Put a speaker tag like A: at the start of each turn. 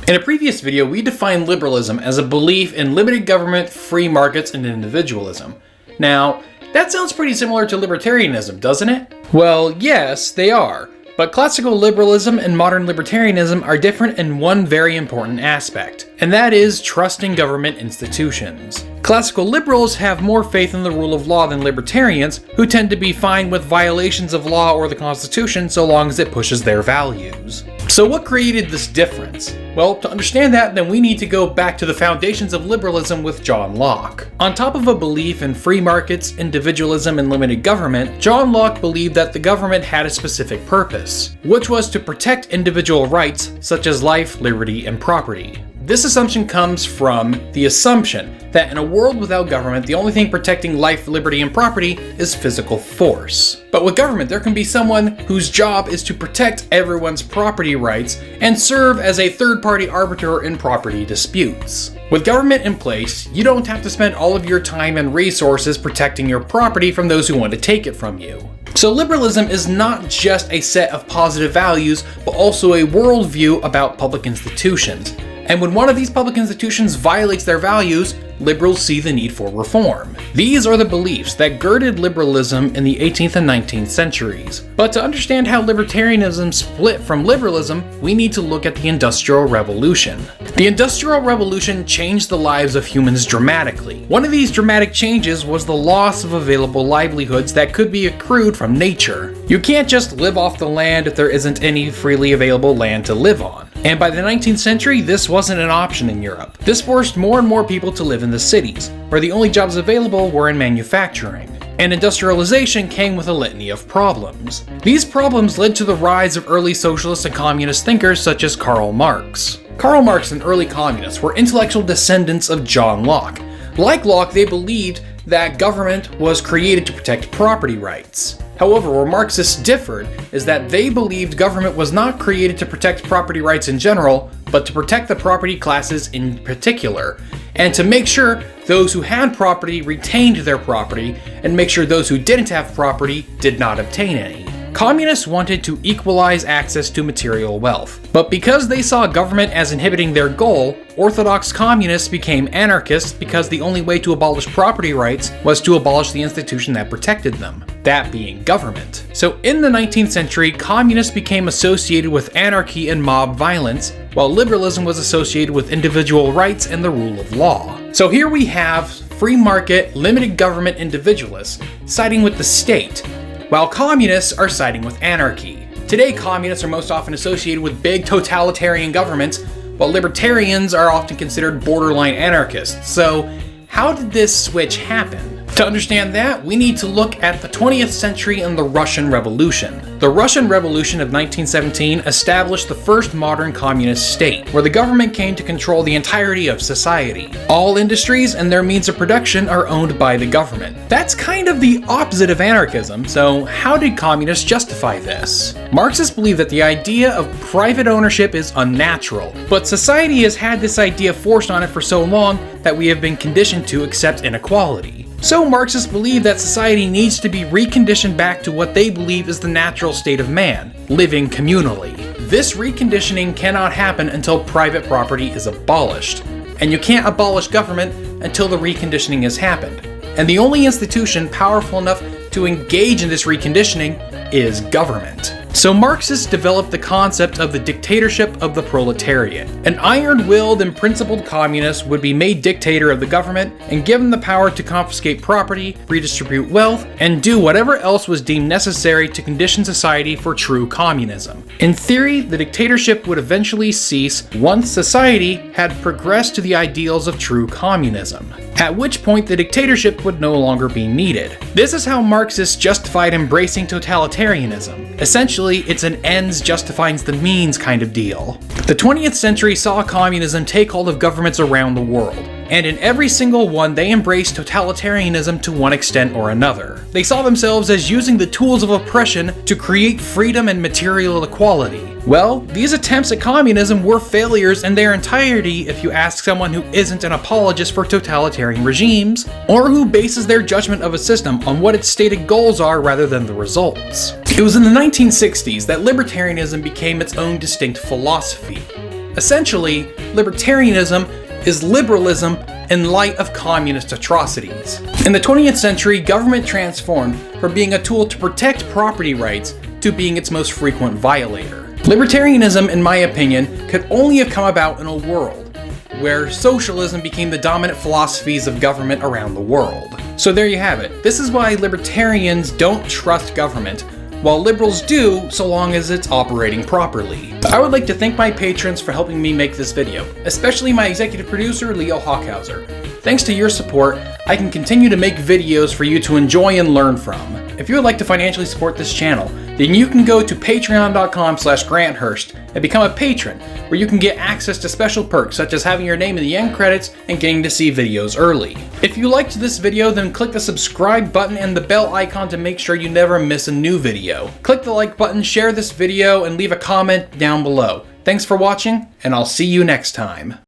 A: In a previous video, we defined liberalism as a belief in limited government, free markets, and individualism. Now, that sounds pretty similar to libertarianism, doesn't it? Well, yes, they are. But classical liberalism and modern libertarianism are different in one very important aspect, and that is trusting government institutions. Classical liberals have more faith in the rule of law than libertarians, who tend to be fine with violations of law or the Constitution so long as it pushes their values. So what created this difference? Well, to understand that, then we need to go back to the foundations of liberalism with John Locke. On top of a belief in free markets, individualism, and limited government, John Locke believed that the government had a specific purpose, which was to protect individual rights such as life, liberty, and property. This assumption comes from the assumption that in a world without government, the only thing protecting life, liberty, and property is physical force. But with government, there can be someone whose job is to protect everyone's property rights and serve as a third-party arbiter in property disputes. With government in place, you don't have to spend all of your time and resources protecting your property from those who want to take it from you. So liberalism is not just a set of positive values, but also a worldview about public institutions. And when one of these public institutions violates their values, liberals see the need for reform. These are the beliefs that girded liberalism in the 18th and 19th centuries. But to understand how libertarianism split from liberalism, we need to look at the Industrial Revolution. The Industrial Revolution changed the lives of humans dramatically. One of these dramatic changes was the loss of available livelihoods that could be accrued from nature. You can't just live off the land if there isn't any freely available land to live on. And by the 19th century, this wasn't an option in Europe. This forced more and more people to live in the cities, where the only jobs available were in manufacturing. And industrialization came with a litany of problems. These problems led to the rise of early socialist and communist thinkers such as Karl Marx. Karl Marx and early communists were intellectual descendants of John Locke. Like Locke, they believed that government was created to protect property rights. However, where Marxists differed is that they believed government was not created to protect property rights in general, but to protect the property classes in particular, and to make sure those who had property retained their property, and make sure those who didn't have property did not obtain any. Communists wanted to equalize access to material wealth, but because they saw government as inhibiting their goal, orthodox communists became anarchists because the only way to abolish property rights was to abolish the institution that protected them, that being government. So in the 19th century, communists became associated with anarchy and mob violence, while liberalism was associated with individual rights and the rule of law. So here we have free market, limited government individualists siding with the state, while communists are siding with anarchy. Today, communists are most often associated with big totalitarian governments, while libertarians are often considered borderline anarchists. So, how did this switch happen? To understand that, we need to look at the 20th century and the Russian Revolution. The Russian Revolution of 1917 established the first modern communist state, where the government came to control the entirety of society. All industries and their means of production are owned by the government. That's kind of the opposite of anarchism, so how did communists justify this? Marxists believe that the idea of private ownership is unnatural, but society has had this idea forced on it for so long that we have been conditioned to accept inequality. So Marxists believe that society needs to be reconditioned back to what they believe is the natural state of man, living communally. This reconditioning cannot happen until private property is abolished, and you can't abolish government until the reconditioning has happened. And the only institution powerful enough to engage in this reconditioning is government. So Marxists developed the concept of the dictatorship of the proletariat. An iron-willed and principled communist would be made dictator of the government and given the power to confiscate property, redistribute wealth, and do whatever else was deemed necessary to condition society for true communism. In theory, the dictatorship would eventually cease once society had progressed to the ideals of true communism, at which point the dictatorship would no longer be needed. This is how Marxists justified embracing totalitarianism. Essentially, it's an ends justifying the means kind of deal. The 20th century saw communism take hold of governments around the world, and in every single one they embraced totalitarianism to one extent or another. They saw themselves as using the tools of oppression to create freedom and material equality. Well, these attempts at communism were failures in their entirety if you ask someone who isn't an apologist for totalitarian regimes, or who bases their judgment of a system on what its stated goals are rather than the results. It was in the 1960s that libertarianism became its own distinct philosophy. Essentially, libertarianism is liberalism in light of communist atrocities. In the 20th century, government transformed from being a tool to protect property rights to being its most frequent violator. Libertarianism, in my opinion, could only have come about in a world where socialism became the dominant philosophies of government around the world. So there you have it. This is why libertarians don't trust government, while liberals do, so long as it's operating properly. I would like to thank my patrons for helping me make this video, especially my executive producer, Leo Hockhauser. Thanks to your support, I can continue to make videos for you to enjoy and learn from. If you would like to financially support this channel, then you can go to patreon.com/granthurst and become a patron, where you can get access to special perks such as having your name in the end credits and getting to see videos early. If you liked this video, then click the subscribe button and the bell icon to make sure you never miss a new video. Click the like button, share this video, and leave a comment down below. Thanks for watching, and I'll see you next time.